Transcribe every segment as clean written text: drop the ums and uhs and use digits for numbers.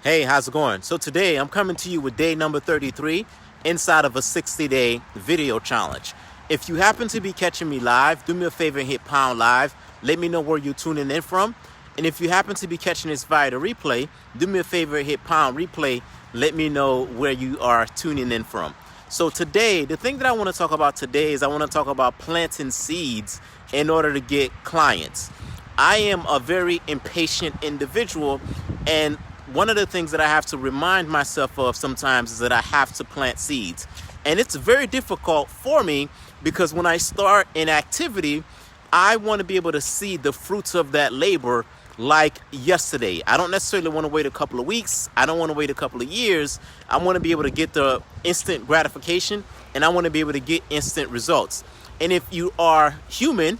Hey, how's it going? So today I'm coming to you with day number 33 inside of a 60-day video challenge. If you happen to be catching me live, do me a favor and hit pound live. Let me know where you're tuning in from. And if you happen to be catching this via the replay, do me a favor and hit pound replay. Let me know where you are tuning in from. So today, the thing that I want to talk about today is I want to talk about planting seeds in order to get clients. I am a very impatient individual, and one of the things that I have to remind myself of sometimes is that I have to plant seeds. And it's very difficult for me because when I start an activity, I want to be able to see the fruits of that labor like yesterday. I don't necessarily want to wait a couple of weeks. I don't want to wait a couple of years. I want to be able to get the instant gratification, and I want to be able to get instant results. And if you are human,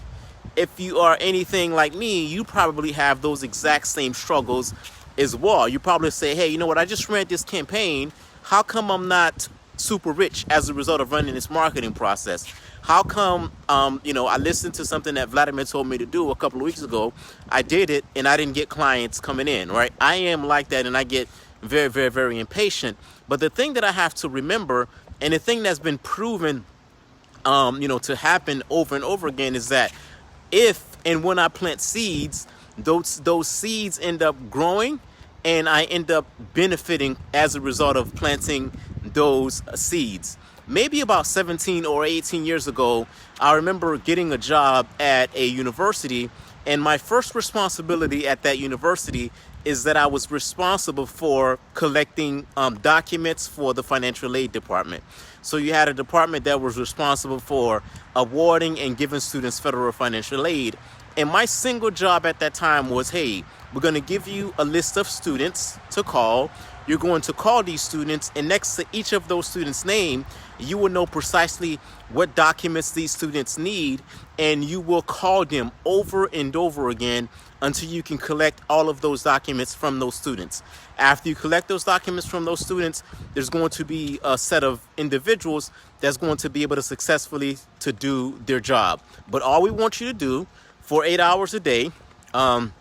if you are anything like me, you probably have those exact same struggles as well. You probably say, hey, you know what? I just ran this campaign. How come I'm not super rich as a result of running this marketing process? How come, I listened to something that Vladimir told me to do a couple of weeks ago. I did it and I didn't get clients coming in, right? I am like that, and I get very, very, very impatient. But the thing that I have to remember, and the thing that's been proven, to happen over and over again, is that if and when I plant seeds, those seeds end up growing, and I end up benefiting as a result of planting those seeds. Maybe about 17 or 18 years ago, I remember getting a job at a university, and my first responsibility at that university is that I was responsible for collecting documents for the financial aid department. So you had a department that was responsible for awarding and giving students federal financial aid. And my single job at that time was, hey, we're going to give you a list of students to call. You're going to call these students, and next to each of those students' name, you will know precisely what documents these students need, and you will call them over and over again until you can collect all of those documents from those students. After you collect those documents from those students, there's going to be a set of individuals that's going to be able to successfully to do their job. But all we want you to do for 8 hours a day, 5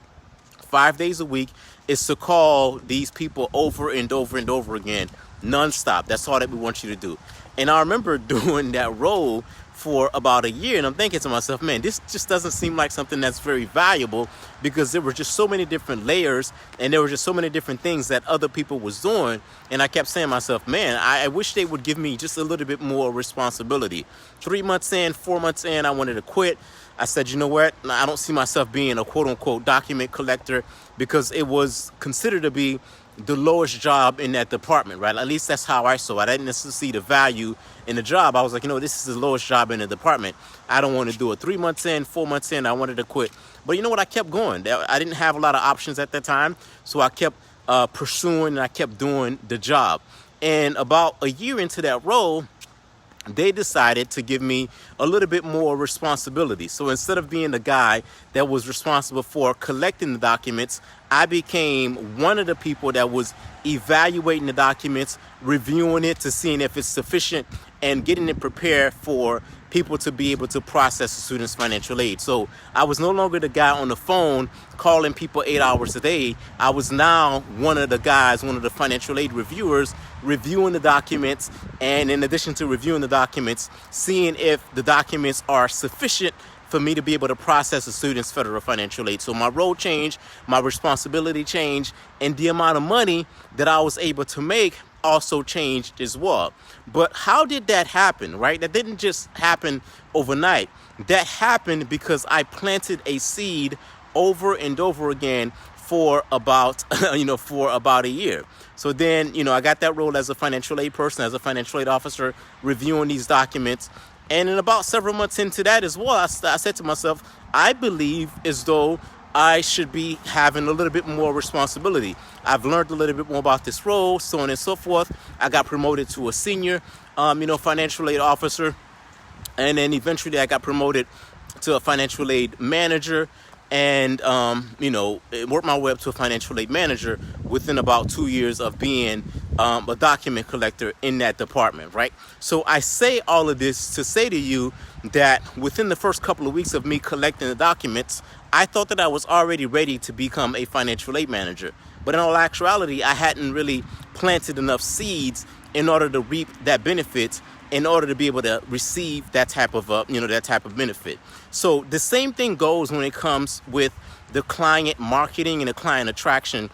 days a week, is to call these people over and over and over again, nonstop. That's all that we want you to do. And I remember doing that role for about a year, and I'm thinking to myself, man, this just doesn't seem like something that's very valuable, because there were just so many different layers, and there were just so many different things that other people was doing. And I kept saying to myself, man, I wish they would give me just a little bit more responsibility. 3 months in, 4 months in, I wanted to quit. I said, you know what? I don't see myself being a quote unquote document collector, because it was considered to be the lowest job in that department, right? At least that's how I saw it. I didn't necessarily see the value in the job. I was like, this is the lowest job in the department. I don't want to do it. 3 months in, 4 months in, I wanted to quit. But you know what? I kept going. I didn't have a lot of options at that time. So I kept pursuing, and I kept doing the job. And about a year into that role, they decided to give me a little bit more responsibility. So instead of being the guy that was responsible for collecting the documents, I became one of the people that was evaluating the documents, reviewing it to seeing if it's sufficient, and getting it prepared for people to be able to process the students' financial aid. So I was no longer the guy on the phone calling people 8 hours a day. I was now one of the guys, one of the financial aid reviewers, reviewing the documents, and in addition to reviewing the documents, seeing if the documents are sufficient for me to be able to process the students' federal financial aid. So my role changed, my responsibility changed, and the amount of money that I was able to make also changed as well. But how did that happen, right? That didn't just happen overnight. That happened because I planted a seed over and over again for about, for about a year. So then, I got that role as a financial aid person, as a financial aid officer, reviewing these documents. And in about several months into that as well, I said to myself, I believe as though I should be having a little bit more responsibility. I've learned a little bit more about this role, so on and so forth. I got promoted to a senior, financial aid officer. And then eventually I got promoted to a financial aid manager, and, worked my way up to a financial aid manager within about 2 years of being a document collector in that department, right? So I say all of this to say to you that within the first couple of weeks of me collecting the documents, I thought that I was already ready to become a financial aid manager. But in all actuality, I hadn't really planted enough seeds in order to reap that benefit, in order to be able to receive that type of that type of benefit. So the same thing goes when it comes with the client marketing and the client attraction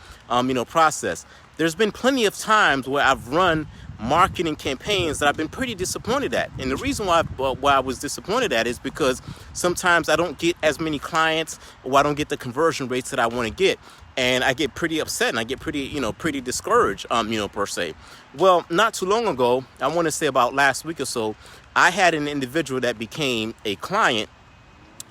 process. There's been plenty of times where I've run marketing campaigns that I've been pretty disappointed at. And the reason why I was disappointed at is because sometimes I don't get as many clients, or I don't get the conversion rates that I want to get. And I get pretty upset, and I get pretty discouraged, per se. Well, not too long ago, I want to say about last week or so, I had an individual that became a client.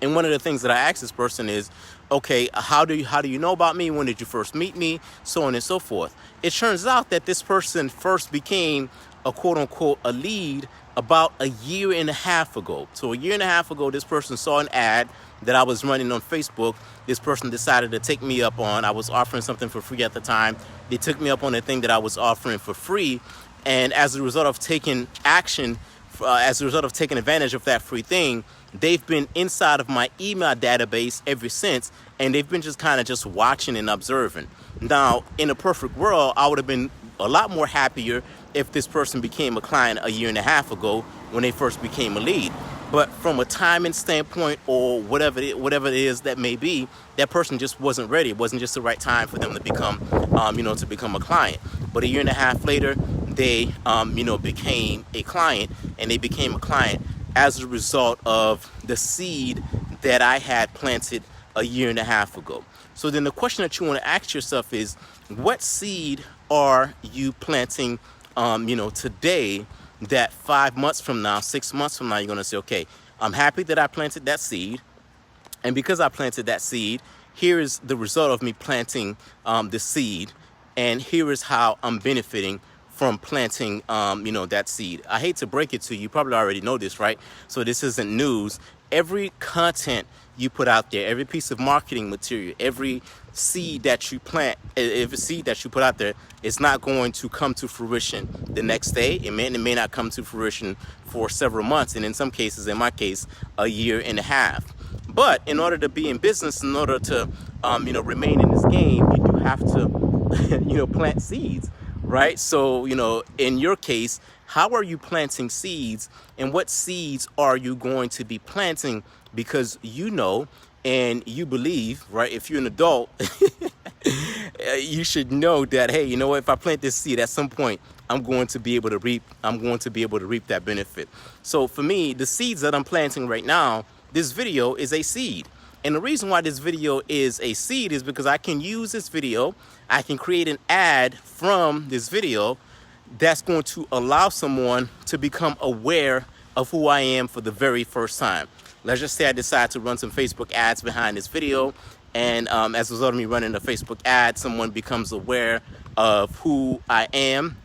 And one of the things that I asked this person is, okay, how do you know about me? When did you first meet me? So on and so forth. It turns out that this person first became a quote unquote a lead about a year and a half ago. So a year and a half ago, this person saw an ad that I was running on Facebook. This person decided to take me up on. I was offering something for free at the time. They took me up on the thing that I was offering for free. And as a result of taking action, as a result of taking advantage of that free thing, they've been inside of my email database ever since, and they've been just kind of just watching and observing. Now, in a perfect world, I would have been a lot more happier if this person became a client a year and a half ago when they first became a lead. But from a timing standpoint, or whatever it is that may be, that person just wasn't ready. It wasn't just the right time for them to become, to become a client. But a year and a half later, they, became a client, and they became a client as a result of the seed that I had planted a year and a half ago. So then the question that you want to ask yourself is, what seed are you planting, today, that 5 months from now, 6 months from now, you're going to say, okay, I'm happy that I planted that seed. And because I planted that seed, here is the result of me planting the seed. And here is how I'm benefiting from planting, that seed. I hate to break it to you. You probably already know this, right? So this isn't news. Every content you put out there, every piece of marketing material, every seed that you plant, every seed that you put out there, it's not going to come to fruition the next day. It may not come to fruition for several months, and in some cases, in my case, a year and a half. But in order to be in business, in order to, remain in this game, you do have to, plant seeds, right? So, in your case, how are you planting seeds, and what seeds are you going to be planting? Because and you believe, right? If you're an adult, you should know that, hey, if I plant this seed at some point, I'm going to be able to reap that benefit. So for me, the seeds that I'm planting right now, this video is a seed. And the reason why this video is a seed is because I can use this video, I can create an ad from this video that's going to allow someone to become aware of who I am for the very first time. Let's just say I decide to run some Facebook ads behind this video, and as a result of me running a Facebook ad, someone becomes aware of who I am,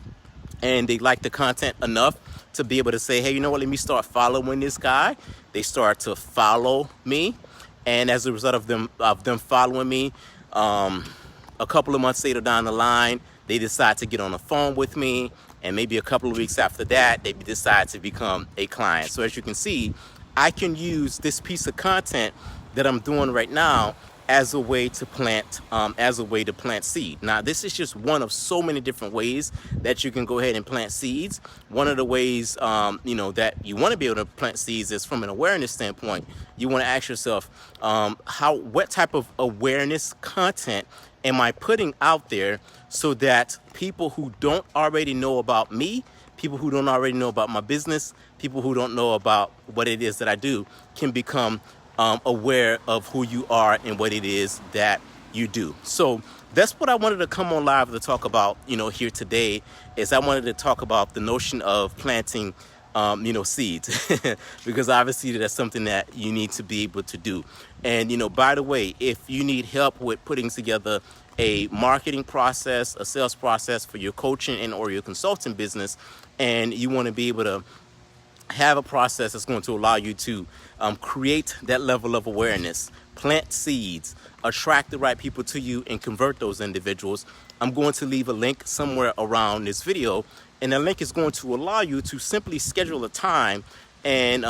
and they like the content enough to be able to say, hey, let me start following this guy. They start to follow me, and as a result of them following me, a couple of months later down the line, they decide to get on the phone with me, and maybe a couple of weeks after that, they decide to become a client. So as you can see, I can use this piece of content that I'm doing right now as a way to plant seed. Now, this is just one of so many different ways that you can go ahead and plant seeds. One of the ways, that you want to be able to plant seeds is from an awareness standpoint. You want to ask yourself, what type of awareness content am I putting out there so that people who don't already know about me, people who don't already know about my business, people who don't know about what it is that I do can become aware of who you are and what it is that you do. So that's what I wanted to come on live to talk about, here today, is I wanted to talk about the notion of planting, seeds, because obviously that's something that you need to be able to do. And, by the way, if you need help with putting together a marketing process, a sales process for your coaching and or your consulting business, and you want to be able to have a process that's going to allow you to create that level of awareness, plant seeds, attract the right people to you, and convert those individuals, I'm going to leave a link somewhere around this video, and that link is going to allow you to simply schedule a time and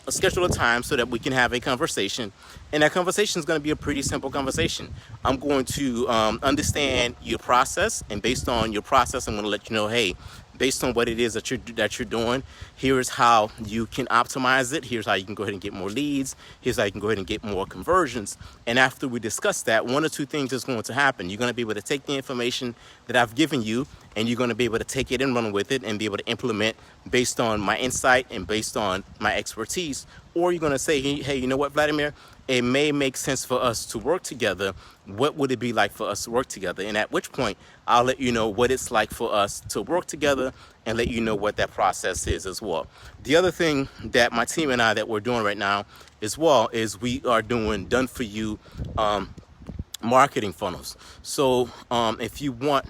schedule a time so that we can have a conversation, and that conversation is going to be a pretty simple conversation. I'm going to understand your process, and based on your process, I'm going to let you know, hey, based on what it is that you're doing, here's how you can optimize it. Here's how you can go ahead and get more leads. Here's how you can go ahead and get more conversions. And after we discuss that, one or two things is going to happen. You're going to be able to take the information that I've given you, and you're going to be able to take it and run with it and be able to implement based on my insight and based on my expertise. Or you're going to say, hey, you know what, Vladimir, it may make sense for us to work together. What would it be like for us to work together? And at which point, I'll let you know what it's like for us to work together and let you know what that process is as well. The other thing that my team and I that we're doing right now as well is we are doing done for you marketing funnels. So if you want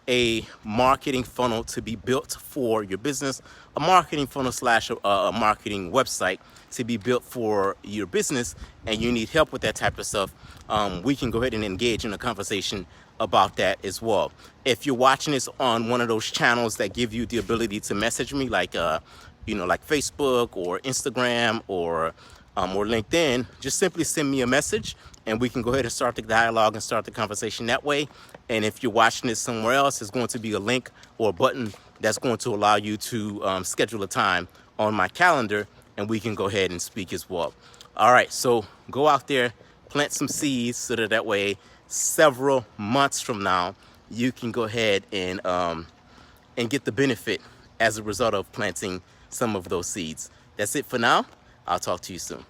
a marketing funnel to be built for your business, a marketing funnel slash a marketing website to be built for your business, and you need help with that type of stuff, we can go ahead and engage in a conversation about that as well. If you're watching this on one of those channels that give you the ability to message me, like like Facebook or Instagram or LinkedIn, just simply send me a message and we can go ahead and start the dialogue and start the conversation that way. And if you're watching this somewhere else, there's going to be a link or a button that's going to allow you to schedule a time on my calendar, and we can go ahead and speak as well. All right, so go out there, plant some seeds so that way several months from now, you can go ahead and get the benefit as a result of planting some of those seeds. That's it for now. I'll talk to you soon.